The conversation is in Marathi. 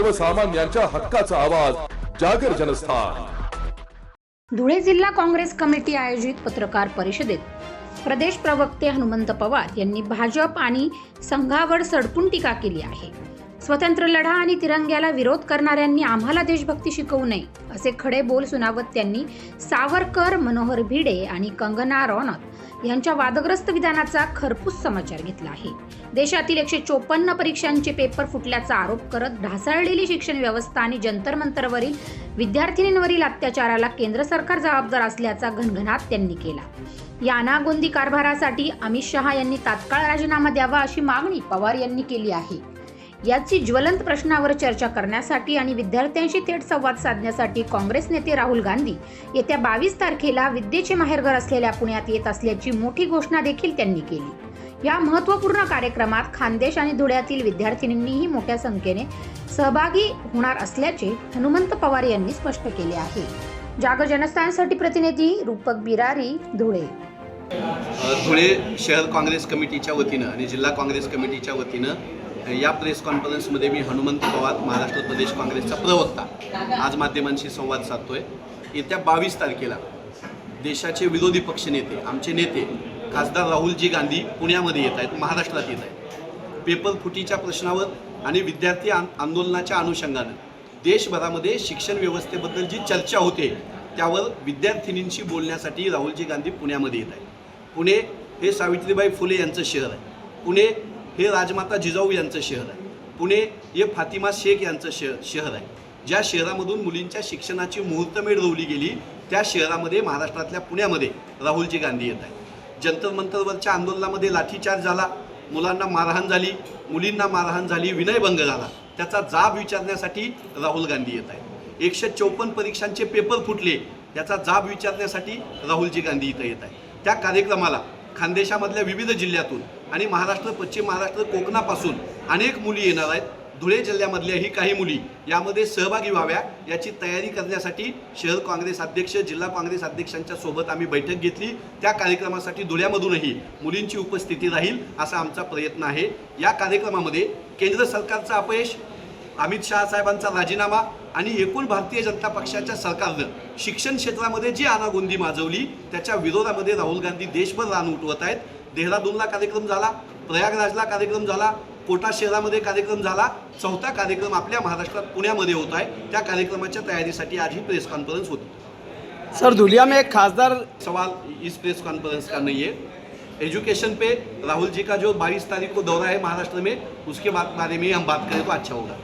सर्वसामान्यांच्या हक्काचा आवाज जागर जनस्थान। धुळे जिल्हा काँग्रेस कमिटी आयोजित पत्रकार परिषदेत प्रदेश प्रवक्ते हनुमंत पवार यांनी भाजप आणि संघावर सडकून टीका केली आहे। स्वतंत्र लढा आणि तिरंग्याला विरोध करणाऱ्यांनी आम्हाला देशभक्ती शिकवू नये असे खडे बोल सुनावत त्यांनी सावरकर, मनोहर भिडे आणि कंगना रनौत यांच्या वादग्रस्त विधानाचा खरपूस समाचार घेतला आहे। देशातील 154 परीक्षांचे पेपर फुटल्याचा आरोप करत ढासळलेली शिक्षण व्यवस्था आणि जंतर मंतरवरील विद्यार्थिनींवरील अत्याचाराला केंद्र सरकार जबाबदार असल्याचा घणघणाट त्यांनी केला। या अनागोंदी कारभारासाठी अमित शहा यांनी तात्काळ राजीनामा द्यावा अशी मागणी पवार यांनी केली आहे। याची ज्वलंत प्रश्नावर चर्चा करण्यासाठी आणि विद्यार्थ्यांशी थेट संवाद साधण्यासाठी काँग्रेस नेते राहुल गांधी येत्या 22 तारखेला विद्येचे माहेरघर असलेल्या पुण्यात येत असल्याची मोठी घोषणा देखील त्यांनी केली। या महत्त्वपूर्ण कार्यक्रमात खानदेश आणि धुळ्यातील विद्यार्थिनींनीही मोठ्या संख्येने सहभागी होणार असल्याचे हनुमंत पवार यांनी स्पष्ट केले आहे। जागर जनस्थानसाठी प्रतिनिधी रूपक बिरारी, धुळे। धुळे शहर काँग्रेस कमिटीच्या वतीनं आणि जिल्हा काँग्रेस कमिटीच्या वतीनं या प्रेस कॉन्फरन्समध्ये मी हनुमंत पवार, महाराष्ट्र प्रदेश काँग्रेसचा प्रवक्ता, आज माध्यमांशी संवाद साधतोय। येत्या 22 तारखेला देशाचे विरोधी पक्षनेते, आमचे नेते खासदार राहुलजी गांधी पुण्यामध्ये येत आहेत, महाराष्ट्रात येत आहेत। पेपर फुटीच्या प्रश्नावर आणि विद्यार्थी आंदोलनाच्या अनुषंगानं देशभरामध्ये शिक्षण व्यवस्थेबद्दल जी चर्चा होते त्यावर विद्यार्थिनींशी बोलण्यासाठी राहुलजी गांधी पुण्यामध्ये येत आहेत। पुणे हे सावित्रीबाई फुले यांचं शहर आहे, पुणे हे राजमाता जिजाऊ यांचं शहर आहे, पुणे हे फातिमा शेख यांचं शहर आहे। ज्या शहरामधून मुलींच्या शिक्षणाची मुहूर्तमेढ रोवली गेली त्या शहरामध्ये, महाराष्ट्रातल्या पुण्यामध्ये राहुलजी गांधी येत आहेत। जंतर मंतरवरच्या आंदोलनामध्ये लाठीचार्ज झाला, मुलांना मारहाण झाली, मुलींना मारहाण झाली, विनयभंग झाला, त्याचा जाब विचारण्यासाठी राहुल गांधी येत आहेत। 154 परीक्षांचे पेपर फुटले याचा जाब विचारण्यासाठी राहुलजी गांधी इथं येत आहेत। त्या कार्यक्रमाला खानदेशामधल्या विविध जिल्ह्यातून आणि महाराष्ट्र, पश्चिम महाराष्ट्र, कोकणापासून अनेक मुली येणार आहेत। धुळे जिल्ह्यामधल्याही काही मुली यामध्ये सहभागी व्हाव्या याची तयारी करण्यासाठी शहर काँग्रेस अध्यक्ष, जिल्हा काँग्रेस अध्यक्षांच्या सोबत आम्ही बैठक घेतली। त्या कार्यक्रमासाठी धुळ्यामधूनही मुलींची उपस्थिती राहील असा आमचा प्रयत्न आहे। या कार्यक्रमामध्ये केंद्र सरकारचं अपयश, अमित शहा साहेबांचा राजीनामा आणि एकूण भारतीय जनता पक्षाच्या सरकारनं शिक्षण क्षेत्रामध्ये जी अनागोंदी माजवली त्याच्या विरोधामध्ये राहुल गांधी देशभर रान उठवत आहेत। देहरादूनला कार्यक्रम झाला, प्रयागराजला कार्यक्रम झाला, कोटा शहरामध्ये कार्यक्रम झाला, चौथा कार्यक्रम आपल्या महाराष्ट्रात पुण्यामध्ये होत आहे। त्या कार्यक्रमाच्या तैयारी आज ही प्रेस कॉन्फ्रेंस होती। सर, धुलिया में एक खासदार सवाल इस प्रेस कॉन्फ्रेंस का नहीं है। एजुकेशन पे राहुल जी का जो 22 तारीख को दौरा है महाराष्ट्र में, उसके बारे में हम बात करें तो अच्छा होगा।